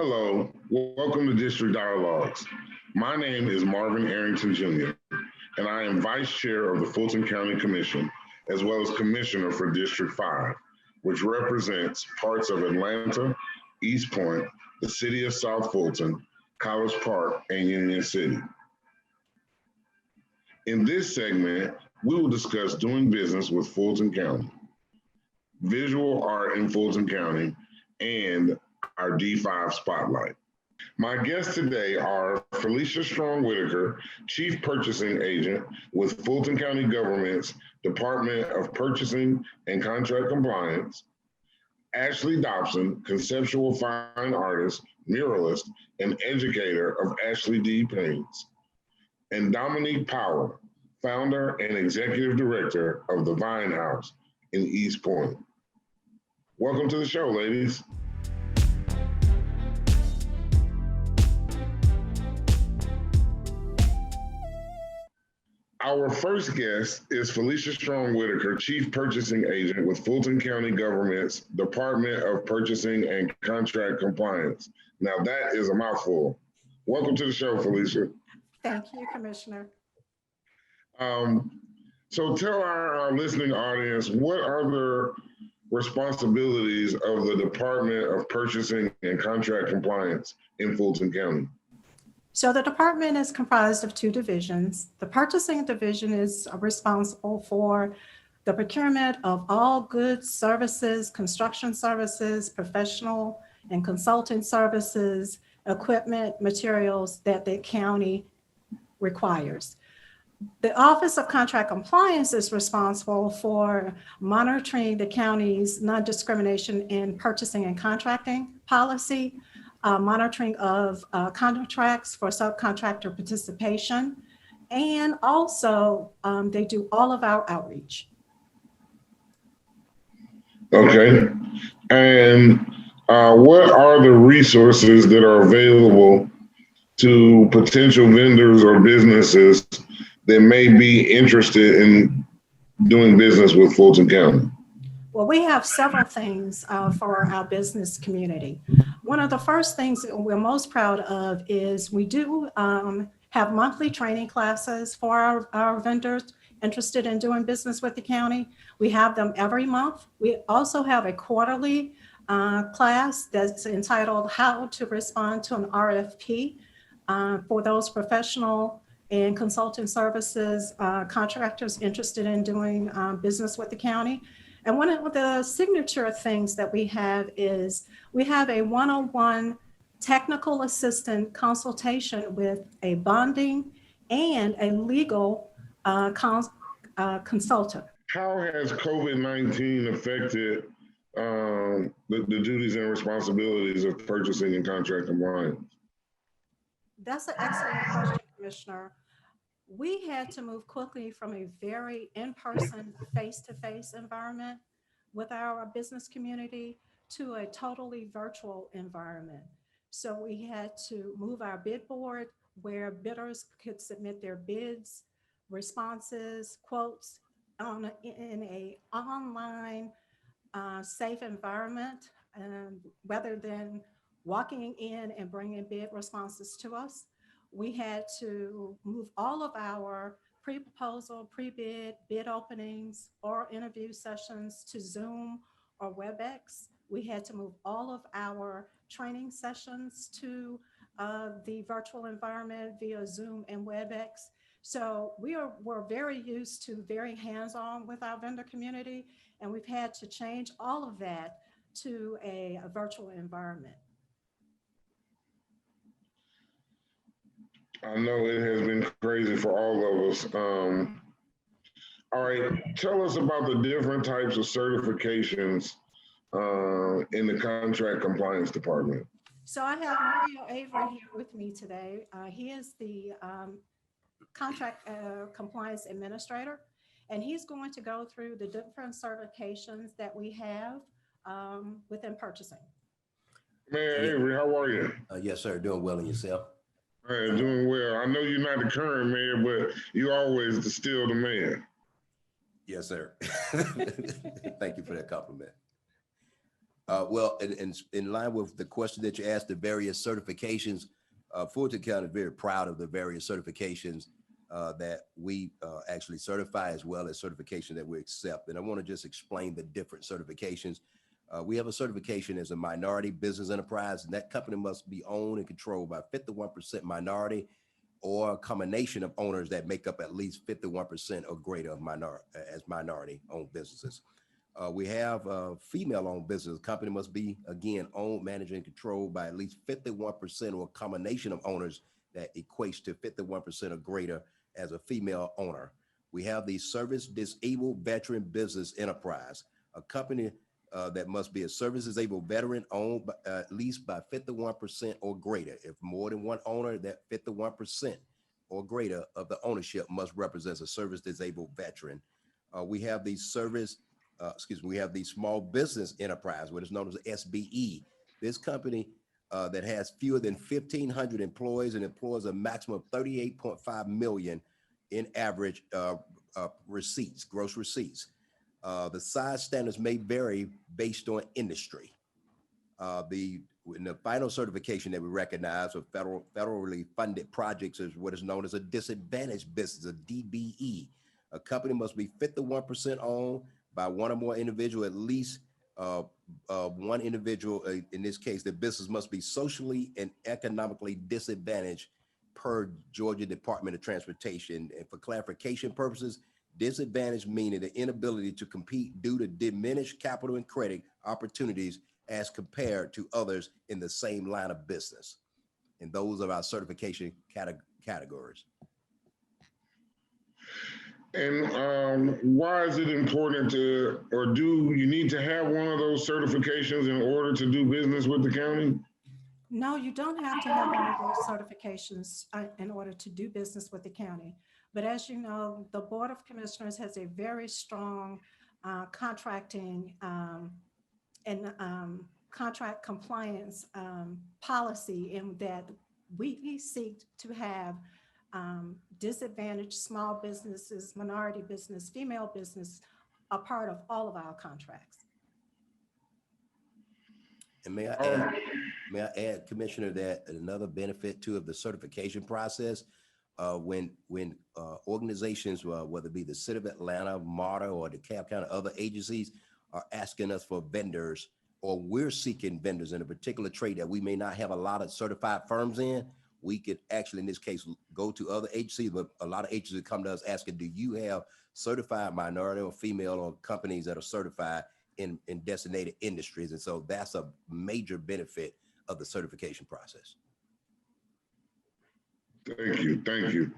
Hello, welcome to District Dialogues. My name is Marvin Arrington Jr., and I am Vice Chair of the Fulton County Commission, as well as Commissioner for District 5, which represents parts of Atlanta, East Point, the City of South Fulton, College Park, and Union City. In this segment, we will discuss doing business with Fulton County, visual art in Fulton County, and our D5 Spotlight. My guests today are Felicia Strong Whitaker, Chief Purchasing Agent with Fulton County Government's Department of Purchasing and Contract Compliance, Ashley Dobson, Conceptual Fine Artist, Muralist, and Educator of Ashley D. Paints, and Dominique Power, Founder and Executive Director of the Vine House in East Point. Welcome to the show, ladies. Our first guest is Felicia Strong Whitaker, Chief Purchasing Agent with Fulton County Government's Department of Purchasing and Contract Compliance. Now that is a mouthful. Welcome to the show, Felicia. Thank you, Commissioner. So tell our listening audience, what are the responsibilities of the Department of Purchasing and Contract Compliance in Fulton County? So the department is comprised of two divisions. The purchasing division is responsible for the procurement of all goods, services, construction services, professional and consulting services, equipment, materials that the county requires. The Office of Contract Compliance is responsible for monitoring the county's non-discrimination in purchasing and contracting policy, monitoring of contracts for subcontractor participation, and also they do all of our outreach. Okay, and what are the resources that are available to potential vendors or businesses that may be interested in doing business with Fulton County? Well, we have several things for our business community. One of the first things that we're most proud of is we do have monthly training classes for our vendors interested in doing business with the county. We have them every month. We also have a quarterly class that's entitled How to Respond to an RFP for those professional and consulting services contractors interested in doing business with the county. And one of the signature things that we have is we have a one-on-one technical assistant consultation with a bonding and a legal consultant. How has COVID-19 affected the duties and responsibilities of purchasing and contract compliance? That's an excellent question, Commissioner. We had to move quickly from a very in-person, face-to-face environment with our business community to a totally virtual environment. So we had to move our bid board where bidders could submit their bids, responses, quotes in an online safe environment, rather than walking in and bringing bid responses to us. We had to move all of our pre-proposal, pre-bid, bid openings, or interview sessions to Zoom or WebEx. We had to move all of our training sessions to the virtual environment via Zoom and WebEx. So we're very used to very hands-on with our vendor community, and we've had to change all of that to a virtual environment. I know it has been crazy for all of us. All right, tell us about the different types of certifications in the contract compliance department. So I have Mario Avery here with me today. He is the contract compliance administrator, and he's going to go through the different certifications that we have within purchasing. Man, Avery, how are you? Yes, sir. Doing well. And yourself? Man, doing well. I know you're not the current mayor, but you always still the mayor. Yes, sir. Thank you for that compliment. Well, in line with the question that you asked, the various certifications, Fulton County is very proud of the various certifications that we actually certify, as well as certification that we accept. And I want to just explain the different certifications. We have a certification as a minority business enterprise, and that company must be owned and controlled by 51% minority or a combination of owners that make up at least 51% or greater of minority-owned businesses. We have a female-owned business. The company must be, again, owned, managed, and controlled by at least 51% or a combination of owners that equates to 51% or greater as a female owner. We have the service disabled veteran business enterprise, a company that must be a service disabled veteran owned by, at least by 51% or greater. If more than one owner, that 51% or greater of the ownership must represent a service disabled veteran. We have the we have the small business enterprise, what is known as SBE. This company that has fewer than 1,500 employees and employs a maximum of 38.5 million in average receipts, gross receipts. The size standards may vary based on industry. In the final certification that we recognize of federally funded projects is what is known as a disadvantaged business, a DBE. A company must be 51% owned by one or more individual, at least one individual. In this case, the business must be socially and economically disadvantaged per Georgia Department of Transportation. And for clarification purposes, disadvantage meaning the inability to compete due to diminished capital and credit opportunities as compared to others in the same line of business. And those are our certification categories. And why is it important to, or do you need to have one of those certifications in order to do business with the county? No, you don't have to have one of those certifications in order to do business with the county. But as you know, the Board of Commissioners has a very strong contracting and contract compliance policy, in that we seek to have disadvantaged small businesses, minority business, female business, a part of all of our contracts. And may I add, Commissioner, that another benefit too of the certification process, when organizations, whether it be the City of Atlanta, MARTA, or the DeKalb County, other agencies are asking us for vendors, or we're seeking vendors in a particular trade that we may not have a lot of certified firms in, we could actually, in this case, go to other agencies, but a lot of agencies come to us asking, do you have certified minority or female or companies that are certified in designated industries? And so that's a major benefit of the certification process. Thank you, thank you.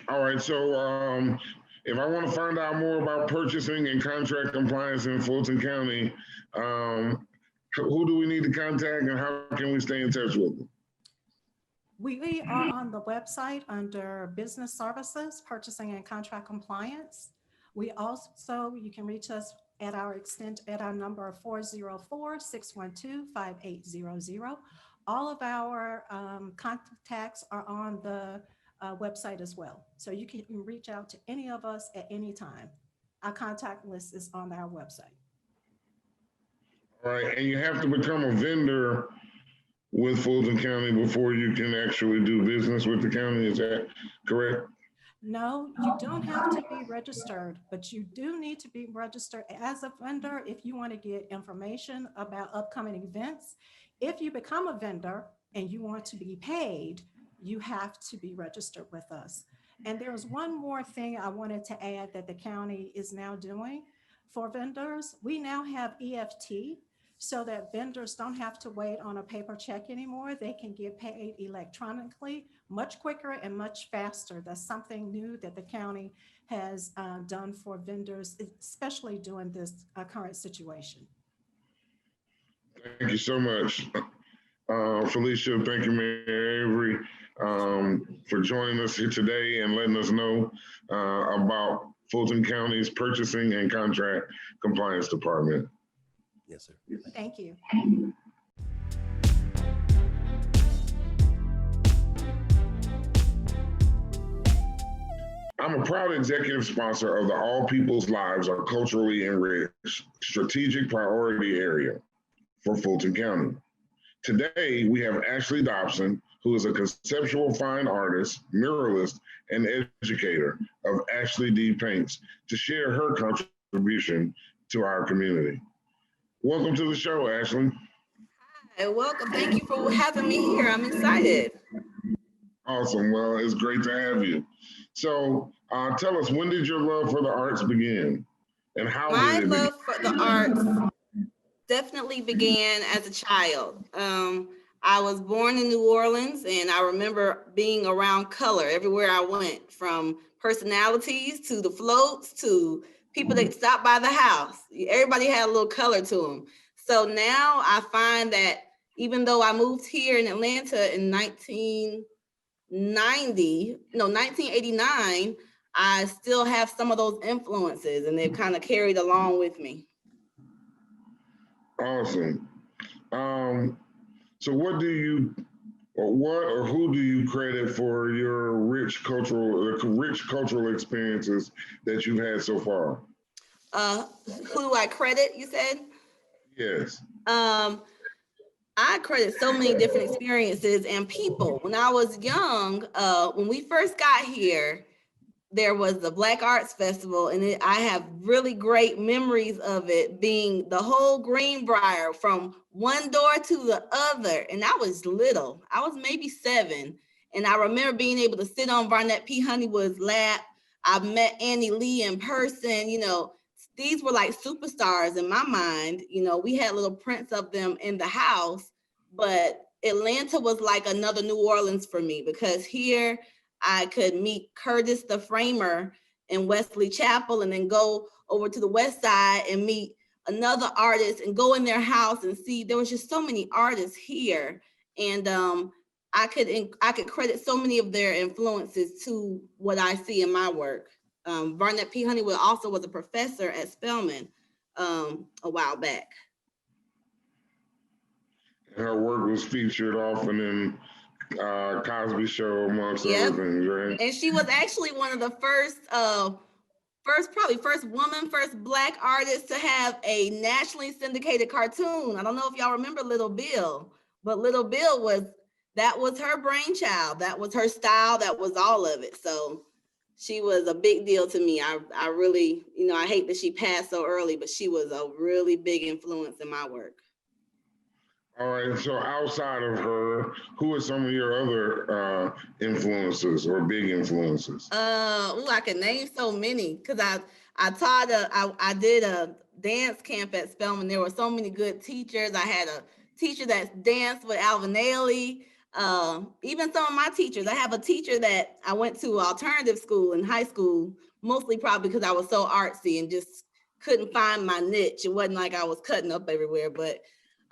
All right, so if I want to find out more about purchasing and contract compliance in Fulton County, who do we need to contact and how can we stay in touch with them? We are on the website under Business Services, Purchasing and Contract Compliance. We also, you can reach us at our number 404-612-5800. All of our contacts are on the website as well. So you can reach out to any of us at any time. Our contact list is on our website. All right, and you have to become a vendor with Fulton County before you can actually do business with the county, is that correct? No, you don't have to be registered, but you do need to be registered as a vendor if you want to get information about upcoming events. If you become a vendor and you want to be paid, you have to be registered with us. And there's one more thing I wanted to add that the county is now doing for vendors. We now have EFT, so that vendors don't have to wait on a paper check anymore. They can get paid electronically, much quicker and much faster. That's something new that the county has done for vendors, especially during this current situation. Thank you so much, Felicia. Thank you, Mayor Avery, for joining us here today and letting us know about Fulton County's Purchasing and Contract Compliance Department. Yes, sir. Thank you. I'm a proud executive sponsor of the All People's Lives Are Culturally Enriched strategic priority area. for Fulton County. Today, we have Ashley Dobson, who is a conceptual fine artist, muralist, and educator of Ashley D Paints, to share her contribution to our community. Welcome to the show, Ashley. Hi, welcome. Thank you for having me here. I'm excited. Awesome. Well, it's great to have you. So tell us, when did your love for the arts begin? And how My did it begin? love for the arts definitely began as a child. I was born in New Orleans, and I remember being around color everywhere I went, from personalities to the floats to people that stopped by the house. Everybody had a little color to them. So now I find that even though I moved here in Atlanta in 1989, I still have some of those influences, and they've kind of carried along with me. Awesome. So what or who do you credit for your rich cultural experiences that you've had so far? Who do I credit, you said? Yes. I credit so many different experiences and people. When I was young, when we first got here, there was the Black Arts Festival, and I have really great memories of it being the whole Greenbrier from one door to the other. And I was little. I was maybe 7. And I remember being able to sit on Barnett P. Honeywood's lap. I met Annie Lee in person. These were like superstars in my mind. We had little prints of them in the house, but Atlanta was like another New Orleans for me, because here I could meet Curtis the Framer in Wesley Chapel, and then go over to the West Side and meet another artist and go in their house and see there was just so many artists here. And I could credit so many of their influences to what I see in my work. Barnett P. Honeywood also was a professor at Spelman a while back. Her work was featured often in Cosby Show, amongst other things, right? And she was actually one of the first Black artist to have a nationally syndicated cartoon. I don't know if y'all remember Little Bill, but Little Bill was her brainchild. That was her style. That was all of it. So she was a big deal to me. I really, I hate that she passed so early, but she was a really big influence in my work. All right, so outside of her, who are some of your other influences or big influences? I can name so many, because I did a dance camp at Spelman. There were so many good teachers. I had a teacher that danced with Alvin Ailey. Even some of my teachers. I have a teacher that I went to alternative school in high school, mostly probably because I was so artsy and just couldn't find my niche. It wasn't like I was cutting up everywhere, but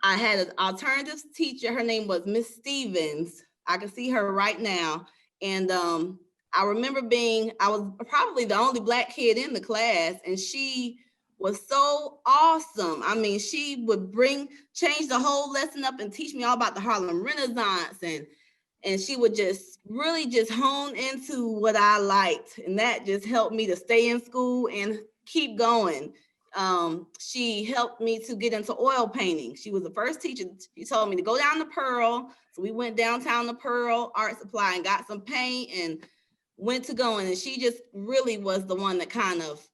I had an alternative teacher. Her name was Miss Stevens. I can see her right now. And I remember I was probably the only Black kid in the class, and she was so awesome. I mean, she would change the whole lesson up and teach me all about the Harlem Renaissance, and she would just really just hone into what I liked. And that just helped me to stay in school and keep going. She helped me to get into oil painting. She was the first teacher. She told me to go down to Pearl. So we went downtown to Pearl Art Supply and got some paint and went to going. And she just really was the one that kind of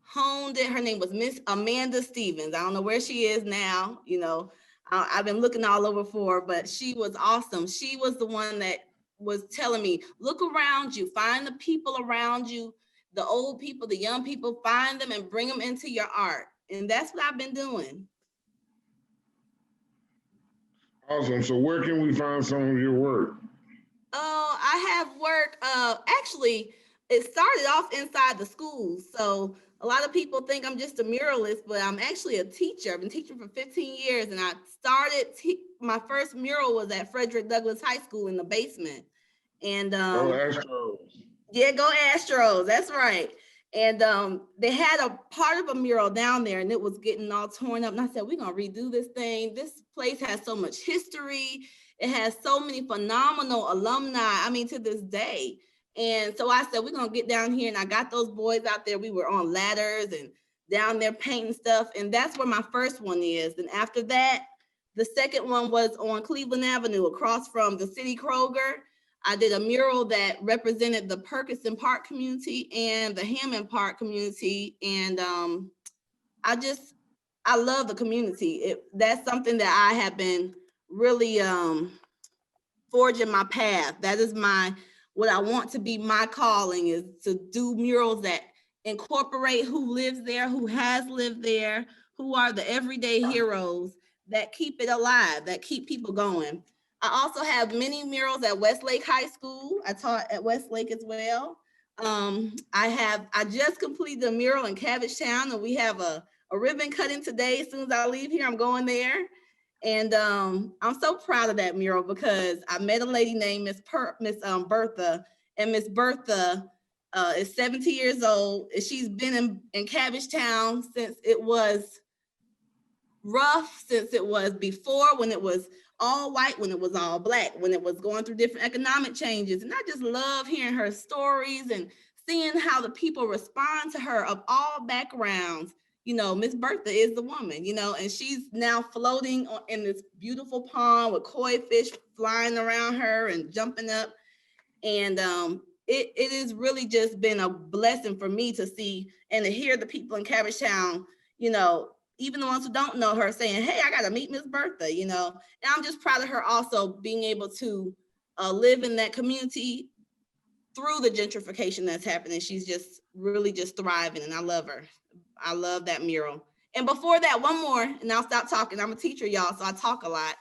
honed it. Her name was Miss Amanda Stevens. I don't know where she is now. I've been looking all over for her, but she was awesome. She was the one that was telling me, look around you, find the people around you, the old people, the young people, find them and bring them into your art. And that's what I've been doing. Awesome. So where can we find some of your work? Oh, I have work. Actually, it started off inside the schools. So a lot of people think I'm just a muralist, but I'm actually a teacher. I've been teaching for 15 years, and I started, my first mural was at Frederick Douglass High School in the basement. And Go Astros. Yeah, go Astros. That's right. And they had a part of a mural down there, and it was getting all torn up. And I said, we're going to redo this thing. This place has so much history. It has so many phenomenal alumni, I mean, to this day. And so I said, we're going to get down here. And I got those boys out there. We were on ladders and down there painting stuff. And that's where my first one is. And after that, The second one was on Cleveland Avenue across from the City Kroger. I did a mural that represented the Perkinson Park community and the Hammond Park community. And I love the community. That's something that I have been really forging my path. That is what I want to be my calling, is to do murals that incorporate who lives there, who has lived there, who are the everyday heroes that keep it alive, that keep people going. I also have many murals at Westlake High School. I taught at Westlake as well. I just completed a mural in Cabbagetown, and we have a ribbon cutting today. As soon as I leave here, I'm going there. And I'm so proud of that mural because I met a lady named Miss Bertha, and Miss Bertha is 70 years old. And she's been in Cabbagetown since it was rough, since it was before, when it was all white, when it was all black, when it was going through different economic changes. And I just love hearing her stories and seeing how the people respond to her of all backgrounds. You know, Miss Bertha is the woman, you know, and she's now floating in this beautiful pond with koi fish flying around her and jumping up. And it has really just been a blessing for me to see and to hear the people in Cabbagetown, you know, even the ones who don't know her, saying, hey, I got to meet Miss Bertha, you know. And I'm just proud of her also being able to live in that community through the gentrification that's happening. She's just really just thriving, and I love her. I love that mural. And before that, one more, and I'll stop talking. I'm a teacher, y'all, so I talk a lot.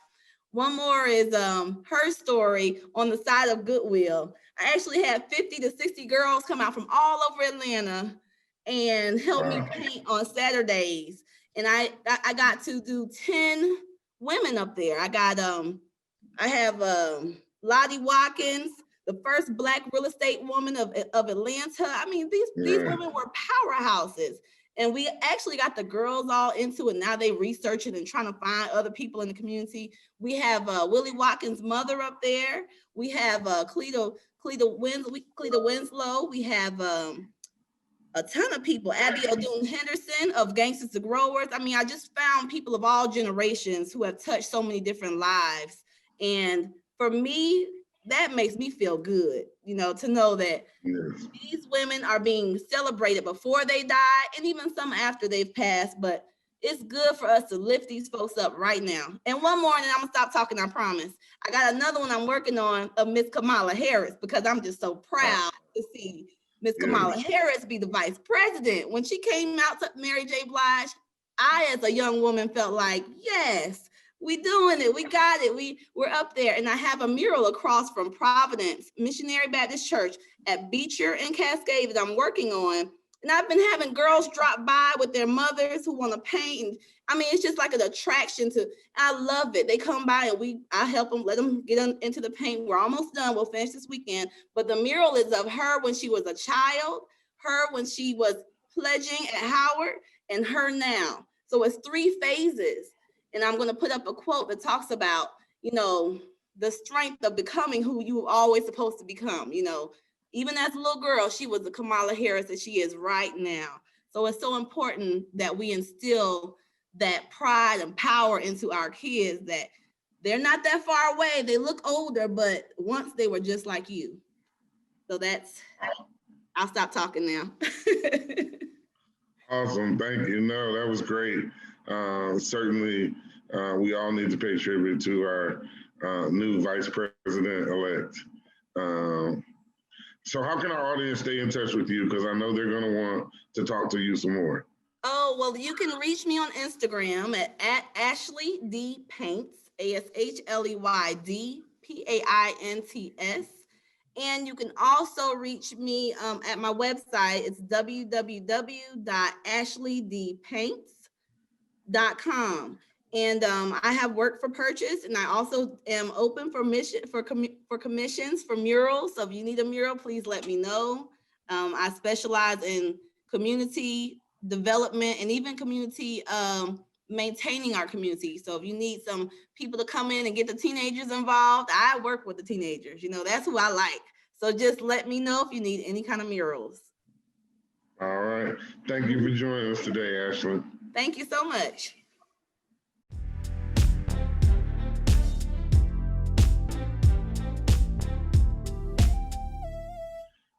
One more is her story on the side of Goodwill. I actually had 50 to 60 girls come out from all over Atlanta and help me paint on Saturdays. And I got to do 10 women up there. I have Lottie Watkins, the first Black real estate woman of Atlanta. I mean, these women were powerhouses. And we actually got the girls all into it. Now they researching and trying to find other people in the community. We have Willie Watkins' mother up there. We have Cleta Winslow. We have a ton of people. Abby O'Doon Henderson of Gangsters to Growers. I mean, I just found people of all generations who have touched so many different lives. And for me, that makes me feel good, you know, to know that these women are being celebrated before they die and even some after they've passed. But it's good for us to lift these folks up right now. And one more, and then I'm gonna stop talking, I promise. I got another one I'm working on of Miss Kamala Harris, because I'm just so proud to see Miss Kamala Harris be the vice president. When she came out to Mary J. Blige, I, as a young woman, felt like, yes, we doing it. We got it. We're up there. And I have a mural across from Providence Missionary Baptist Church at Beecher and Cascade that I'm working on. And I've been having girls drop by with their mothers who want to paint. And I mean, it's just like an attraction I love it. They come by and I help them, let them get into the paint. We're almost done. We'll finish this weekend. But the mural is of her when she was a child, her when she was pledging at Howard, and her now. So it's 3 phases. And I'm going to put up a quote that talks about, you know, the strength of becoming who you were always supposed to become. You know, even as a little girl, she was the Kamala Harris that she is right now. So it's so important that we instill that pride and power into our kids, that they're not that far away. They look older, but once they were just like you. So I'll stop talking now. Awesome. Thank you. No, that was great. Certainly, we all need to pay tribute to our new vice president-elect. So how can our audience stay in touch with you? Because I know they're going to want to talk to you some more. Oh, well, you can reach me on Instagram at Ashley D Paints, ASHLEYD PAINTS. And you can also reach me at my website. It's www.ashleydpaints.com. And I have work for purchase, and I also am open for commissions for murals. So if you need a mural, please let me know. I specialize in community development and even community maintaining our community. So if you need some people to come in and get the teenagers involved, I work with the teenagers. You know, that's who I like. So just let me know if you need any kind of murals. All right. Thank you for joining us today, Ashley. Thank you so much.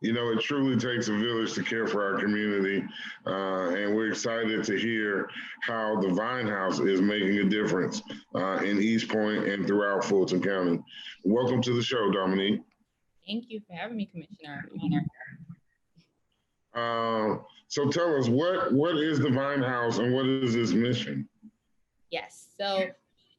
You know, it truly takes a village to care for our community, and we're excited to hear how the Vine House is making a difference in East Point and throughout Fulton County. Welcome to the show, Dominique. Thank you for having me, Commissioner. So tell us, what is the Vine House and what is its mission? Yes, so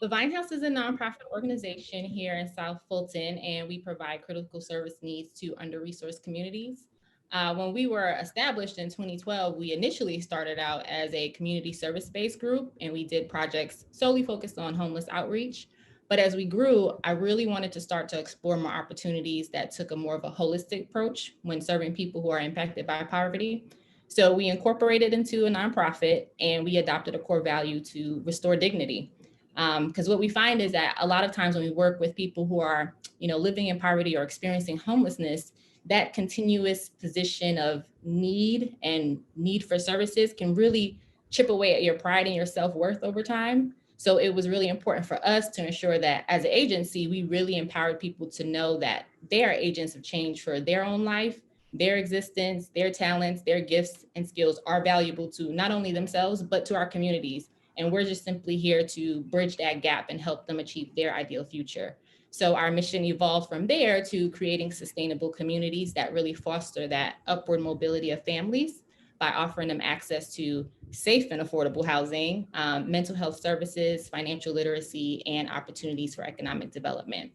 the Vine House is a nonprofit organization here in South Fulton, and we provide critical service needs to under-resourced communities. When we were established in 2012, we initially started out as a community service-based group, and we did projects solely focused on homeless outreach. But as we grew, I really wanted to start to explore more opportunities that took a more of a holistic approach when serving people who are impacted by poverty. So we incorporated into a nonprofit, and we adopted a core value to restore dignity. Because what we find is that a lot of times when we work with people who are, living in poverty or experiencing homelessness, that continuous position of need and need for services can really chip away at your pride and your self-worth over time. So it was really important for us to ensure that as an agency, we really empowered people to know that they are agents of change for their own life, their existence, their talents, their gifts and skills are valuable to not only themselves, but to our communities. And we're just simply here to bridge that gap and help them achieve their ideal future. So our mission evolved from there to creating sustainable communities that really foster that upward mobility of families by offering them access to safe and affordable housing, mental health services, financial literacy, and opportunities for economic development.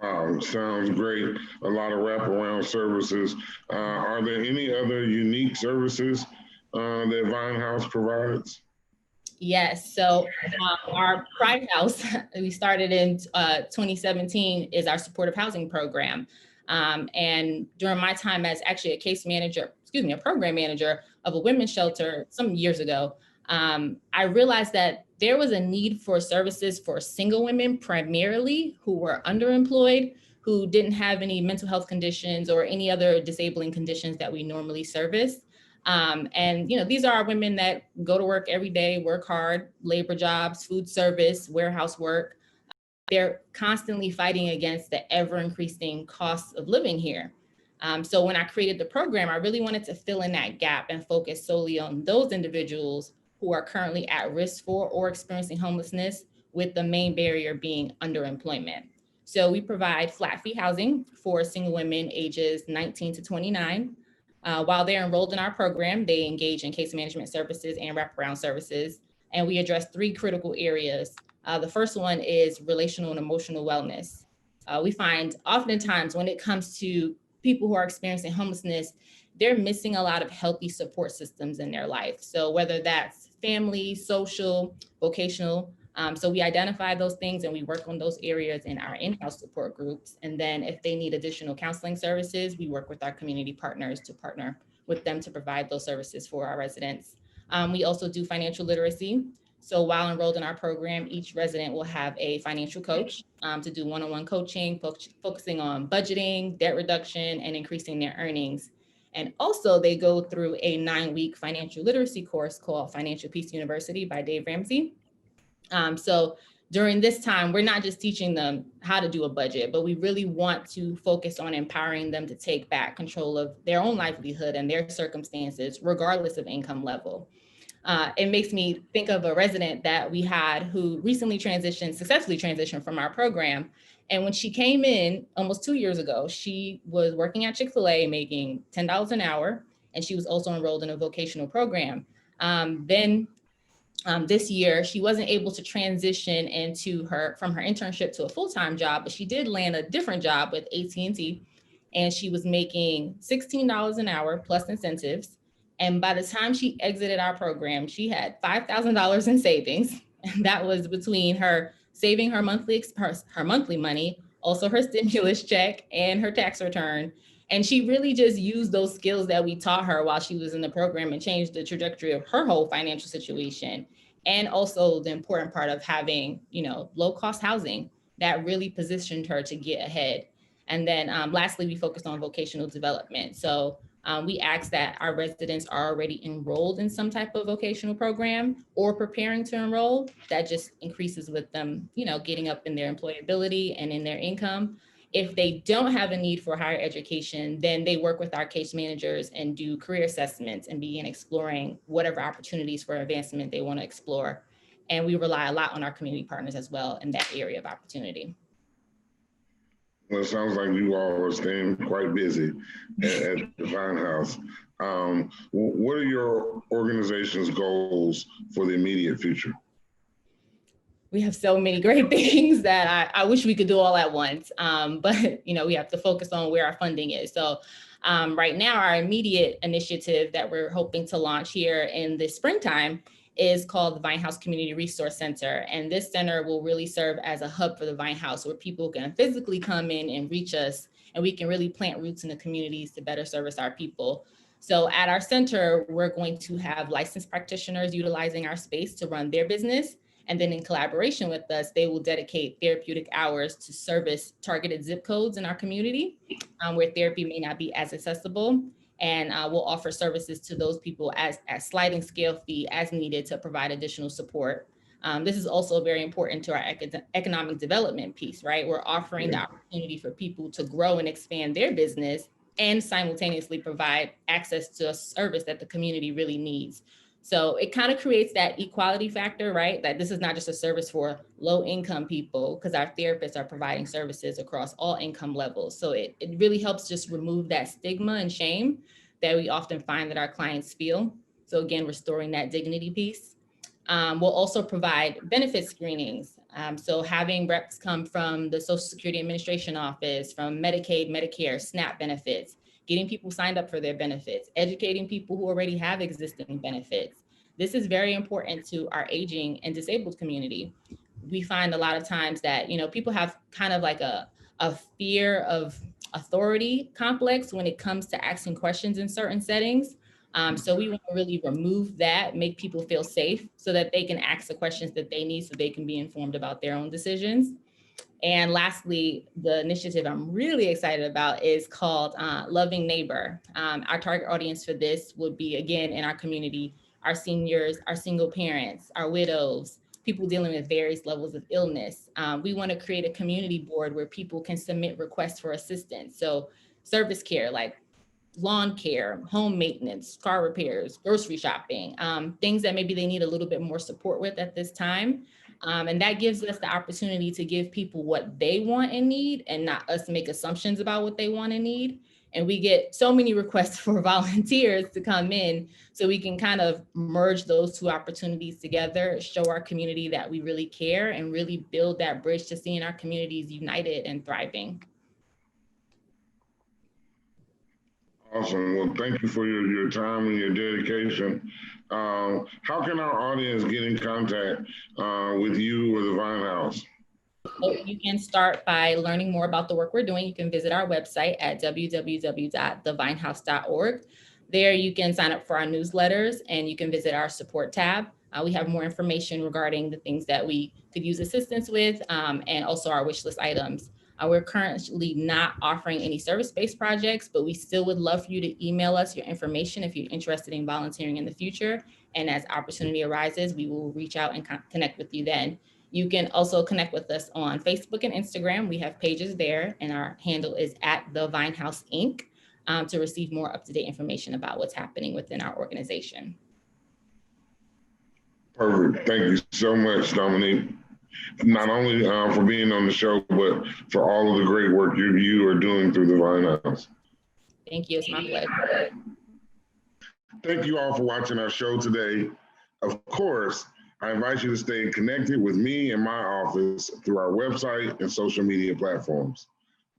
Wow, sounds great. A lot of wraparound services. Are there any other unique services that Vine House provides? Yes, so our Pride House, we started in 2017, is our supportive housing program. And during my time as actually a program manager of a women's shelter some years ago, I realized that there was a need for services for single women primarily who were underemployed, who didn't have any mental health conditions or any other disabling conditions that we normally service. And these are our women that go to work every day, work hard, labor jobs, food service, warehouse work. They're constantly fighting against the ever increasing costs of living here. So when I created the program, I really wanted to fill in that gap and focus solely on those individuals who are currently at risk for or experiencing homelessness, with the main barrier being underemployment. So we provide flat fee housing for single women ages 19 to 29. While they're enrolled in our program, they engage in case management services and wraparound services. And we address three critical areas. The first one is relational and emotional wellness. We find oftentimes when it comes to people who are experiencing homelessness, they're missing a lot of healthy support systems in their life. So whether that's family, social, vocational. So we identify those things and we work on those areas in our in-house support groups. And then if they need additional counseling services, we work with our community partners to partner with them to provide those services for our residents. We also do financial literacy. So while enrolled in our program, each resident will have a financial coach to do one-on-one coaching, focusing on budgeting, debt reduction, and increasing their earnings. And also they go through a 9-week financial literacy course called Financial Peace University by Dave Ramsey. So during this time, we're not just teaching them how to do a budget, but we really want to focus on empowering them to take back control of their own livelihood and their circumstances, regardless of income level. It makes me think of a resident that we had who recently successfully transitioned from our program. And when she came in almost 2 years ago, she was working at Chick-fil-A making $10 an hour, and she was also enrolled in a vocational program. This year, she wasn't able to transition from her internship to a full-time job, but she did land a different job with AT&T, and she was making $16 an hour plus incentives. And by the time she exited our program, she had $5,000 in savings. And that was between her saving her monthly money, also her stimulus check and her tax return. And she really just used those skills that we taught her while she was in the program and changed the trajectory of her whole financial situation. And also the important part of having, low cost housing that really positioned her to get ahead. And then lastly, we focused on vocational development. So we ask that our residents are already enrolled in some type of vocational program or preparing to enroll. That just increases with them, getting up in their employability and in their income. If they don't have a need for higher education, then they work with our case managers and do career assessments and begin exploring whatever opportunities for advancement they want to explore. And we rely a lot on our community partners as well in that area of opportunity. Well, it sounds like you all are staying quite busy at the Vine House. What are your organization's goals for the immediate future? We have so many great things that I wish we could do all at once, but we have to focus on where our funding is. So right now, our immediate initiative that we're hoping to launch here in the springtime is called the Vine House Community Resource Center. And this center will really serve as a hub for the Vine House where people can physically come in and reach us, and we can really plant roots in the communities to better service our people. So at our center, we're going to have licensed practitioners utilizing our space to run their business. And then in collaboration with us, they will dedicate therapeutic hours to service targeted zip codes in our community where therapy may not be as accessible. And we'll offer services to those people as sliding scale fee as needed to provide additional support. This is also very important to our economic development piece, right? We're offering the opportunity for people to grow and expand their business and simultaneously provide access to a service that the community really needs. So it kind of creates that equality factor, right? That this is not just a service for low income people, because our therapists are providing services across all income levels. So it really helps just remove that stigma and shame that we often find that our clients feel. So again, restoring that dignity piece. We'll also provide benefit screenings. So having reps come from the Social Security Administration office, from Medicaid, Medicare, SNAP benefits, getting people signed up for their benefits, educating people who already have existing benefits. This is very important to our aging and disabled community. We find a lot of times that, people have kind of like a fear of authority complex when it comes to asking questions in certain settings. So we want to really remove that, make people feel safe so that they can ask the questions that they need so they can be informed about their own decisions. And lastly, the initiative I'm really excited about is called Loving Neighbor. Our target audience for this would be, again, in our community, our seniors, our single parents, our widows, people dealing with various levels of illness. We want to create a community board where people can submit requests for assistance. So service care, like lawn care, home maintenance, car repairs, grocery shopping, things that maybe they need a little bit more support with at this time. And that gives us the opportunity to give people what they want and need and not us make assumptions about what they want and need. And we get so many requests for volunteers to come in so we can kind of merge those two opportunities together, show our community that we really care and really build that bridge to seeing our communities united and thriving. Awesome. Well, thank you for your time and your dedication. How can our audience get in contact with you or the Vine House? So you can start by learning more about the work we're doing. You can visit our website at www.thevinehouse.org. There you can sign up for our newsletters and you can visit our support tab. We have more information regarding the things that we could use assistance with and also our wish list items. We're currently not offering any service-based projects, but we still would love for you to email us your information if you're interested in volunteering in the future. And as opportunity arises, we will reach out and connect with you then. You can also connect with us on Facebook and Instagram. We have pages there, and our handle is @TheVineHouse Inc. To receive more up-to-date information about what's happening within our organization. Perfect. Thank you so much, Dominique. Not only for being on the show, but for all of the great work you are doing through the Vine House. Thank you. It's my pleasure. Thank you all for watching our show today. Of course, I invite you to stay connected with me and my office through our website and social media platforms.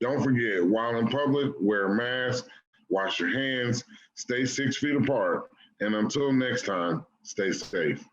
Don't forget, while in public, wear a mask, wash your hands, stay 6 feet apart, and until next time, stay safe.